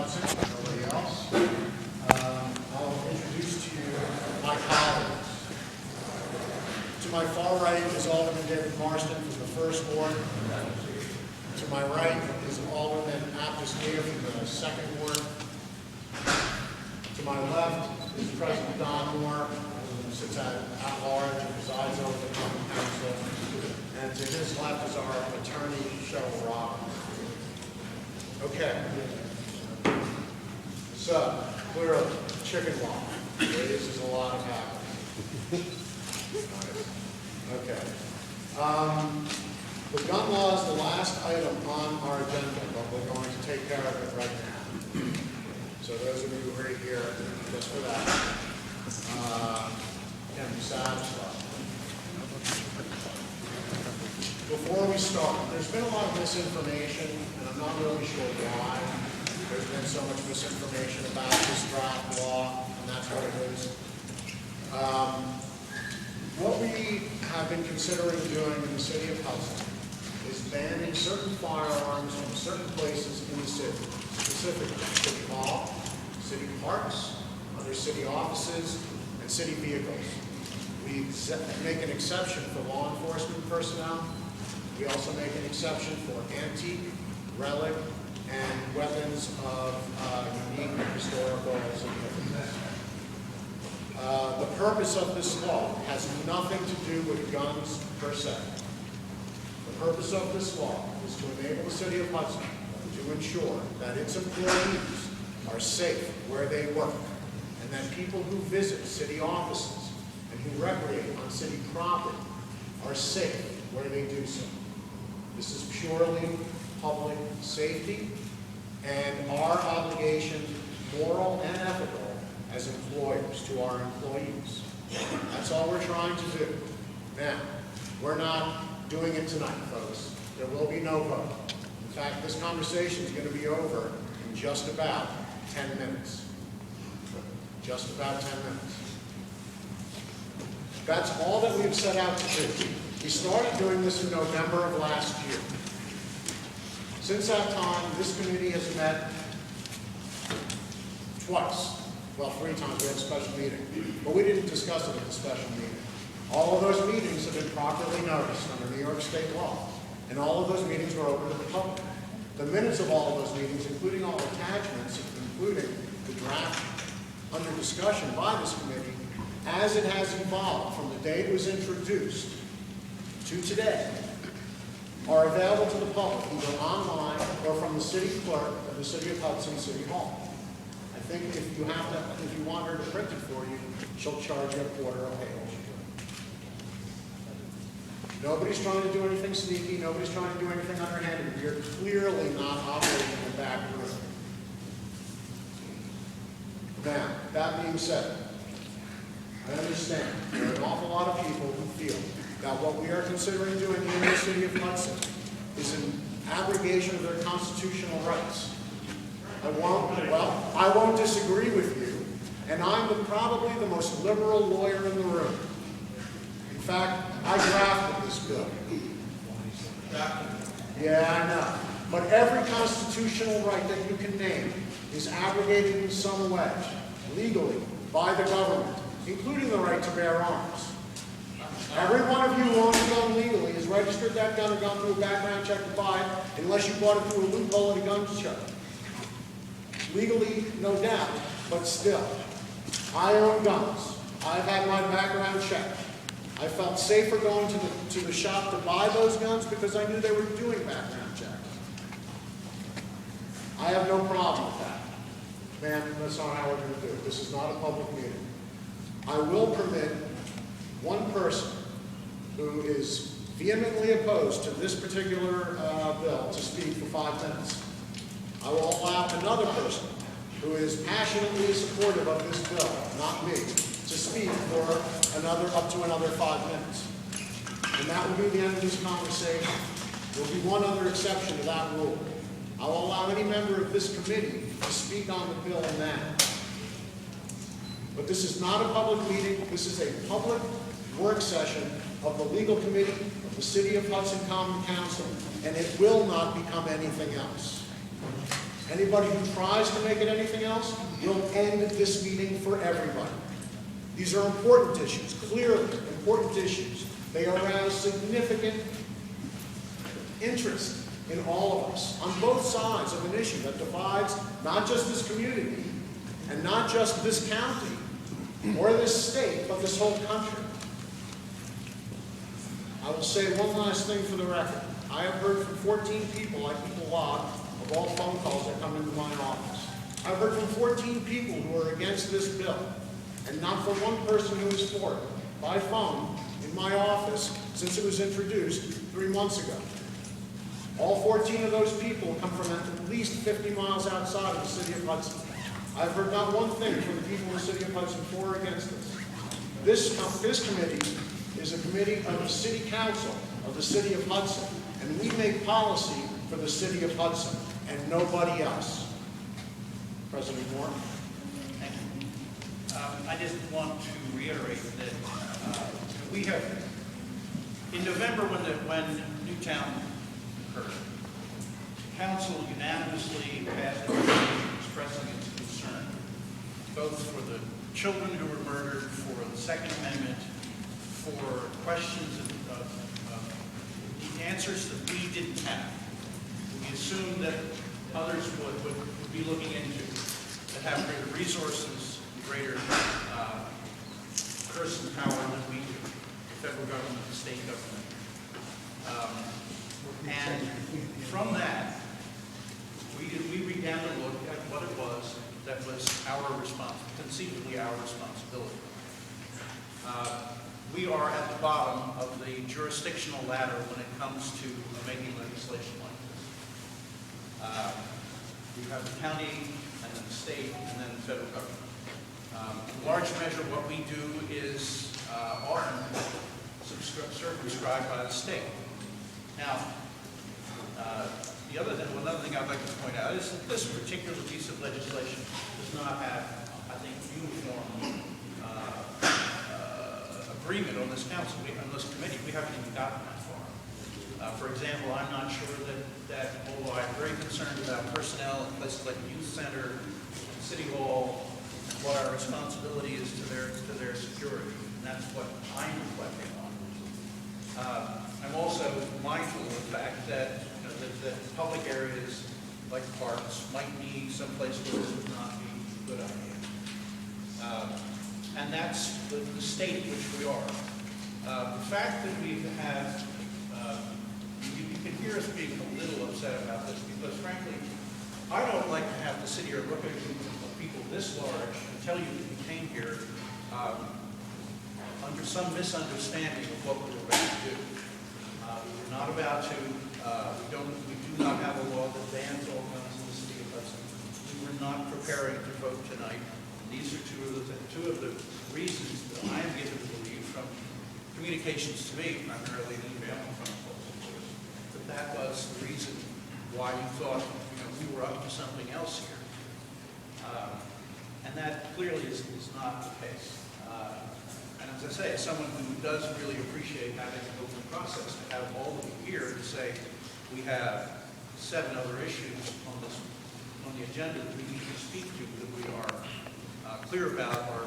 Hudson, nobody else. I'll introduce to you my colleagues. To my far right is Alderman David Marston from the 1st Ward. To my right is Alderman Aptis Leah from the 2nd Ward. To my left is President Don Moore, who sits at large and presides over the Common Council. And to his left is our attorney, Cheryl Robbins. Okay. So, clearly, chicken law raises a lot of havoc. Okay. The gun law is the last item on our agenda, but we're going to take care of it right now. So those of you who are here just for that can be satisfied. Before we start, there's been a lot of misinformation, and I'm not really sure why. There's been so much misinformation about this draft law, and that's what it is. What we have been considering doing in the city of Hudson is banning certain firearms from certain places in the city, specifically City Hall, city parks, other city offices, and city vehicles. We make an exception for law enforcement personnel. We also make an exception for antique, relic, and weapons of unique historical significance. The purpose of this law has nothing to do with guns per se. The purpose of this law is to enable the city of Hudson to ensure that its employees are safe where they work, and that people who visit city offices and who recreate on city property are safe where they do so. This is purely public safety and our obligation, moral and ethical, as employers to our employees. That's all we're trying to do. Now, we're not doing it tonight, folks. There will be no vote. In fact, this conversation is going to be over in just about 10 minutes. Just about 10 minutes. That's all that we've set out to do. We started doing this in November of last year. Since that time, this committee has met twice. Well, 3 times. We had a special meeting. But we didn't discuss it at the special meeting. All of those meetings have been properly noticed under New York State law. And all of those meetings were open to the public. The minutes of all of those meetings, including all attachments, including the draft under discussion by this committee, as it has evolved from the day it was introduced to today, are available to the public either online or from the city clerk of the City of Hudson City Hall. I think if you want her to print it for you, she'll charge you $0.25 a page. Nobody's trying to do anything sneaky. Nobody's trying to do anything underhanded. You're clearly not operating in the back room. Now, that being said, I understand there are an awful lot of people who feel that what we are considering doing here in the city of Hudson is an abrogation of their constitutional rights. I won't disagree with you, and I'm probably the most liberal lawyer in the room. In fact, I drafted this bill. Yeah, I know. But every constitutional right that you can name is abrogated in some way, legally, by the government, including the right to bear arms. Every one of you who owns a gun legally has registered that gun and gone through a background check to buy it, unless you bought it through a loophole at a gun show. Legally, no doubt, but still. I own guns. I've had my background checked. I felt safer going to the shop to buy those guns because I knew they were doing background checks. I have no problem with that. Man, that's not how we're going to do it. This is not a public meeting. I will permit one person who is vehemently opposed to this particular bill to speak for 5 minutes. I will allow another person who is passionately supportive of this bill, not me, to speak for up to another 5 minutes. And that will be the end of this conversation. There will be one other exception to that rule. I will allow any member of this committee to speak on the bill now. But this is not a public meeting. This is a public work session of the legal committee of the City of Hudson Common Council, and it will not become anything else. Anybody who tries to make it anything else will end this meeting for everybody. These are important issues, clearly important issues. They arouse significant interest in all of us, on both sides of an issue that divides not just this community, and not just this county, or this state, but this whole country. I will say one last thing for the record. I have heard from 14 people, I keep a log of all phone calls that come into my office. I've heard from 14 people who are against this bill, and not from one person who is for it, by phone, in my office, since it was introduced 3 months ago. All 14 of those people come from at least 50 miles outside of the city of Hudson. I've heard not one thing from the people in the city of Hudson for or against this. This committee is a committee of the city council of the city of Hudson, and we make policy for the city of Hudson and nobody else. President Moore. Thank you. I just want to reiterate that we have, in November when Newtown occurred, Council unanimously passed a resolution expressing its concern, both for the children who were murdered, for the Second Amendment, for questions of the answers that we didn't have. We assumed that others would be looking into, that have greater resources, greater person power than we do, the federal government, the state government. And from that, we began to look at what it was that was conceivably our responsibility. We are at the bottom of the jurisdictional ladder when it comes to making legislation like this. You have the county, and then the state, and then the federal government. In large measure, what we do is often circumscribed by the state. Now, another thing I'd like to point out is that this particular piece of legislation does not have, I think, uniform agreement on this council, on this committee. We haven't even gotten that far. For example, I'm not sure that although I'm very concerned about personnel in places like the youth center, and City Hall, and what our responsibility is to their security, and that's what I'm reflecting on. I'm also mindful of the fact that that public areas like parks might need some place where this would not be a good idea. And that's the state in which we are. The fact that we have, you can hear us being a little upset about this because frankly, I don't like to have to sit here and look at people this large and tell you that we came here under some misunderstanding of what we were about to do. We were not about to, we do not have a law that bans all guns in the city of Hudson. We were not preparing to vote tonight. These are two of the reasons that I am given to believe from communications to me, primarily in email and phone calls, of course, that was the reason why we thought we were up to something else here. And that clearly is not the case. And as I say, as someone who does really appreciate having an open process, to have all of you here to say we have 7 other issues on the agenda that we need to speak to, that we are clear about our